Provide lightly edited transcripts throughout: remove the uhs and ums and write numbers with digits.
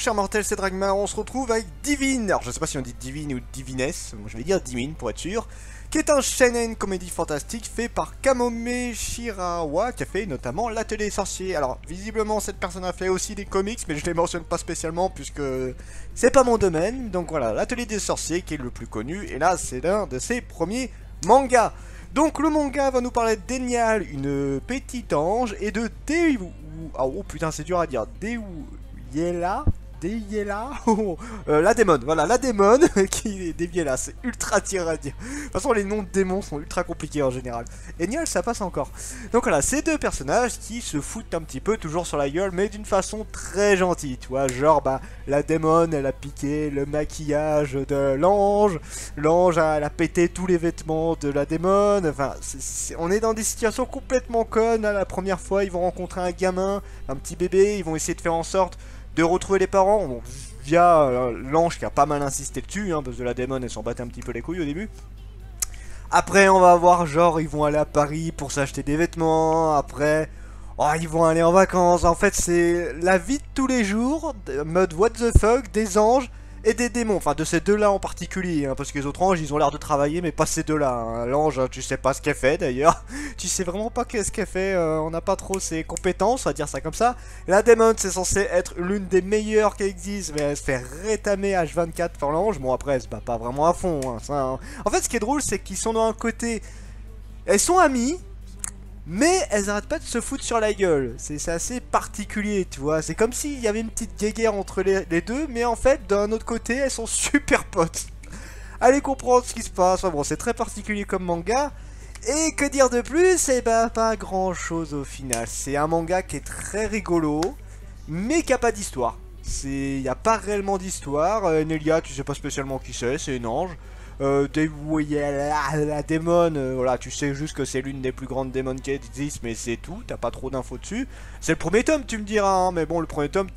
chers mortels, c'est Dragmar, on se retrouve avec Divine. Alors je sais pas si on dit Divine ou Diviness, moi je vais dire Divine pour être sûr. Qui est un shonen comédie fantastique fait par Kamome Shirawa, qui a fait notamment l'Atelier des Sorciers. Alors visiblement cette personne a fait aussi des comics, mais je les mentionne pas spécialement puisque c'est pas mon domaine. Donc voilà, l'Atelier des Sorciers qui est le plus connu, et là c'est l'un de ses premiers mangas. Donc le manga va nous parler d'Enial, une petite ange, et de Deu... Oh putain c'est dur à dire, Deuyela, la démon, voilà, la démon qui est déviée là, c'est ultra tiré à dire. De toute façon, les noms de démons sont ultra compliqués en général. Enial, ça passe encore. Donc voilà, ces deux personnages qui se foutent un petit peu toujours sur la gueule, mais d'une façon très gentille, tu vois. Genre, bah, la démon, elle a piqué le maquillage de l'ange, l'ange, elle a pété tous les vêtements de la démon. Enfin, on est dans des situations complètement connes. La première fois, ils vont rencontrer un gamin, un petit bébé, ils vont essayer de faire en sorte de retrouver les parents, donc, via l'ange qui a pas mal insisté dessus, hein, parce que la démon elle s'en battait un petit peu les couilles au début. Après on va voir genre ils vont aller à Paris pour s'acheter des vêtements, après oh, ils vont aller en vacances, en fait c'est la vie de tous les jours, mode what the fuck, des anges et des démons, enfin de ces deux là en particulier, hein, parce que les autres anges ils ont l'air de travailler mais pas ces deux là, hein. L'ange tu sais pas ce qu'elle fait d'ailleurs, tu sais vraiment pas qu'est-ce qu'elle fait, on n'a pas trop ses compétences, on va dire ça comme ça. La démon c'est censé être l'une des meilleures qui existent, mais elle se fait rétamer H24 par l'ange, bon après elle se bat pas vraiment à fond, hein, ça, hein. En fait ce qui est drôle c'est qu'ils sont dans un côté, elles sont amies, mais elles arrêtent pas de se foutre sur la gueule. C'est assez particulier, tu vois. C'est comme s'il y avait une petite guéguerre entre les deux, mais en fait, d'un autre côté, elles sont super potes. Allez comprendre ce qui se passe. Enfin, bon, c'est très particulier comme manga. Et que dire de plus? Eh ben, pas grand chose au final. C'est un manga qui est très rigolo, mais qui a pas d'histoire. Il n'y a pas réellement d'histoire. Nelia, tu sais pas spécialement qui c'est une ange. La démon, voilà, tu sais juste que c'est l'une des plus grandes démons qui existent, mais c'est tout, t'as pas trop d'infos dessus. C'est le premier tome, tu me diras, hein, mais bon, le premier tome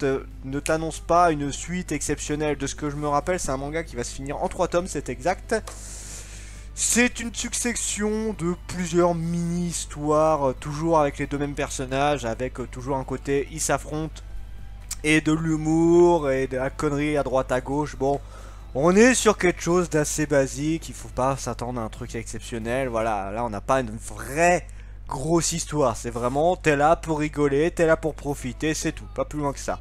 ne t'annonce pas une suite exceptionnelle. De ce que je me rappelle, c'est un manga qui va se finir en 3 tomes, c'est exact. C'est une succession de plusieurs mini-histoires, toujours avec les deux mêmes personnages, avec toujours un côté ils s'affrontent, et de l'humour, et de la connerie à droite à gauche, bon... On est sur quelque chose d'assez basique, il faut pas s'attendre à un truc exceptionnel, voilà, là on n'a pas une vraie grosse histoire, c'est vraiment t'es là pour rigoler, t'es là pour profiter, c'est tout, pas plus loin que ça.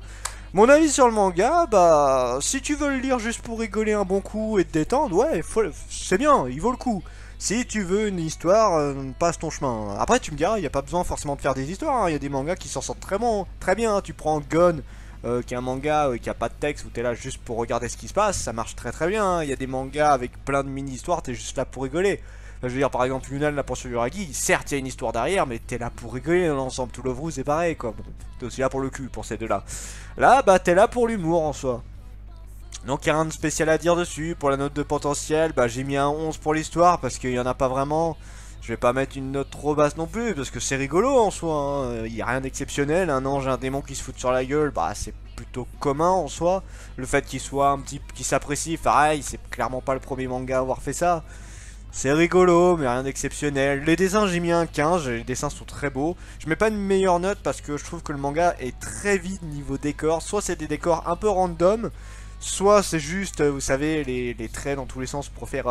Mon avis sur le manga, bah, si tu veux le lire juste pour rigoler un bon coup et te détendre, ouais, c'est bien, il vaut le coup. Si tu veux une histoire, passe ton chemin. Après tu me diras, il n'y a pas besoin forcément de faire des histoires, hein. Il y a des mangas qui s'en sortent très bien, hein. Tu prends Gon, qui est un manga qui a pas de texte où t'es là juste pour regarder ce qui se passe, ça marche très bien, hein. Il y a des mangas avec plein de mini-histoires, t'es juste là pour rigoler. Je veux dire par exemple Yunal la poursuite du Ragi, certes il y a une histoire derrière, mais t'es là pour rigoler dans l'ensemble, tout l'oeuvre c'est pareil quoi, bon, t'es aussi là pour le cul pour ces deux là. Là bah t'es là pour l'humour en soi. Donc il n'y a rien de spécial à dire dessus, pour la note de potentiel, bah j'ai mis un 11 pour l'histoire parce qu'il n'y en a pas vraiment. Je vais pas mettre une note trop basse non plus, parce que c'est rigolo en soi, hein. Il n'y a rien d'exceptionnel, un ange et un démon qui se foutent sur la gueule, bah c'est plutôt commun en soi. Le fait qu'il soit un petit, qu'il s'apprécie, pareil, c'est clairement pas le premier manga à avoir fait ça. C'est rigolo, mais rien d'exceptionnel. Les dessins, j'ai mis un 15, les dessins sont très beaux. Je mets pas une meilleure note parce que je trouve que le manga est très vide niveau décor. Soit c'est des décors un peu random, soit c'est juste, vous savez, les traits dans tous les sens pour faire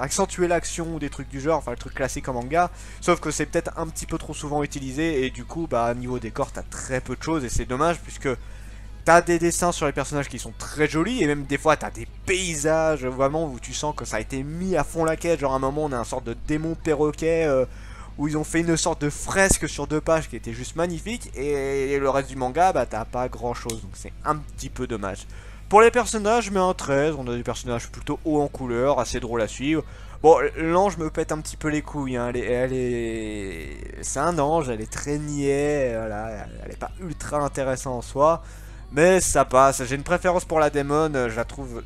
accentuer l'action ou des trucs du genre, enfin le truc classique en manga. Sauf que c'est peut-être un petit peu trop souvent utilisé et du coup, bah niveau décor, t'as très peu de choses et c'est dommage puisque t'as des dessins sur les personnages qui sont très jolis et même des fois t'as des paysages vraiment où tu sens que ça a été mis à fond la quête. Genre à un moment on a un sorte de démon perroquet où ils ont fait une sorte de fresque sur 2 pages qui était juste magnifique et le reste du manga, bah t'as pas grand chose, donc c'est un petit peu dommage. Pour les personnages, je mets un 13, on a des personnages plutôt hauts en couleur, assez drôles à suivre. Bon, l'ange me pète un petit peu les couilles, hein. C'est un ange, elle est très niais, voilà, elle est pas ultra intéressante en soi. Mais ça passe, j'ai une préférence pour la démon, je la trouve...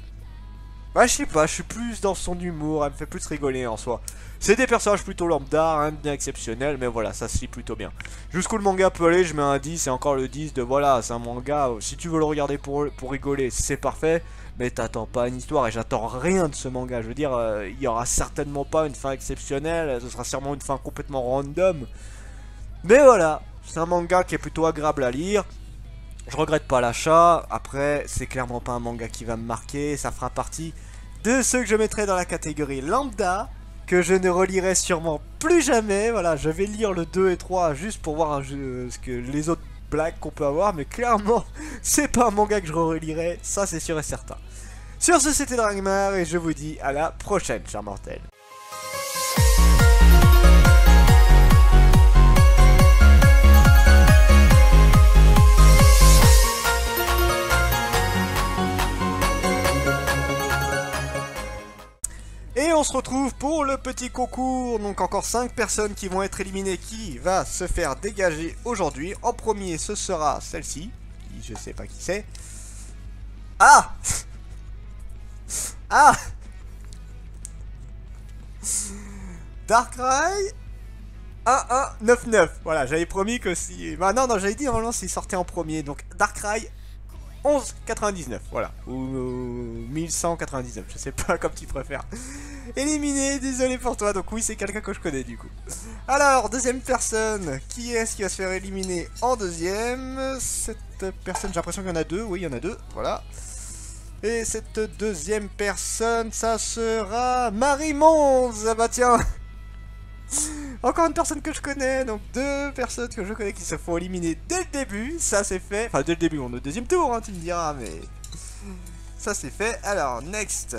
Bah je sais pas, je suis plus dans son humour, elle me fait plus rigoler en soi. C'est des personnages plutôt lambda, rien de bien exceptionnel, mais voilà, ça se lit plutôt bien. Jusqu'où le manga peut aller, je mets un 10, et encore le 10 de voilà, c'est un manga, si tu veux le regarder pour rigoler, c'est parfait. Mais t'attends pas une histoire, et j'attends rien de ce manga, je veux dire, il y aura certainement pas une fin exceptionnelle, ce sera sûrement une fin complètement random. Mais voilà, c'est un manga qui est plutôt agréable à lire. Je regrette pas l'achat. Après, c'est clairement pas un manga qui va me marquer. Ça fera partie de ceux que je mettrai dans la catégorie lambda, que je ne relirai sûrement plus jamais. Voilà, je vais lire le 2 et 3 juste pour voir ce que les autres blagues qu'on peut avoir. Mais clairement, c'est pas un manga que je relirai. Ça, c'est sûr et certain. Sur ce, c'était Dragmar et je vous dis à la prochaine, chers mortels. Et on se retrouve pour le petit concours, donc encore 5 personnes qui vont être éliminées, qui va se faire dégager aujourd'hui. En premier, ce sera celle-ci, qui je sais pas qui c'est. Ah Ah Darkrai 1199. Voilà, j'avais promis que si... Bah non, j'avais dit normalement s'il sortait en premier, donc Darkrai 11,99, voilà, ou 1199, je sais pas comme tu préfères. Éliminé, désolé pour toi, donc oui c'est quelqu'un que je connais du coup. Alors, deuxième personne, qui est-ce qui va se faire éliminer en deuxième? Cette personne, j'ai l'impression qu'il y en a deux, oui il y en a deux, voilà. Et cette deuxième personne, ça sera Marie-Monze, ah bah tiens. Encore une personne que je connais, donc 2 personnes que je connais qui se font éliminer dès le début, ça c'est fait. Enfin dès le début, on est au deuxième tour, hein, tu me diras, mais ça c'est fait. Alors, next.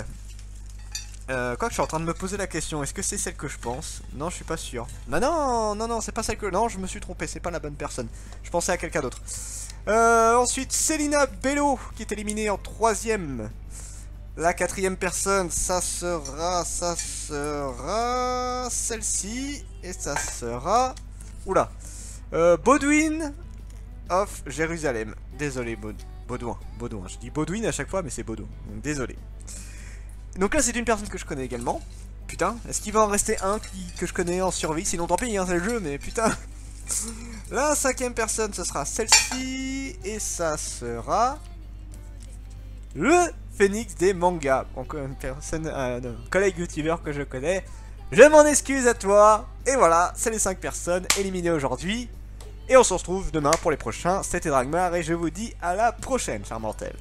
Quoi que je suis en train de me poser la question, est-ce que c'est celle que je pense? Non, je suis pas sûr. Bah non, c'est pas celle que... Non, je me suis trompé, c'est pas la bonne personne. Je pensais à quelqu'un d'autre. Ensuite, Célina Bello, qui est éliminée en 3ème. La 4ème personne, ça sera celle-ci, et ça sera... Oula. Baudouin of Jérusalem. Désolé, Baudouin. Je dis Baudouin à chaque fois, mais c'est Baudouin. Donc désolé. Donc là, c'est une personne que je connais également. Putain, est-ce qu'il va en rester un que je connais en survie? Sinon, tant pis, hein, c'est le jeu, mais putain. La 5ème personne, ce sera celle-ci, et ça sera... le Phoenix des mangas. Encore une personne, un collègue youtubeur que je connais. Je m'en excuse à toi. Et voilà, c'est les 5 personnes éliminées aujourd'hui. Et on se retrouve demain pour les prochains. C'était Dragmar et je vous dis à la prochaine, chers mortels.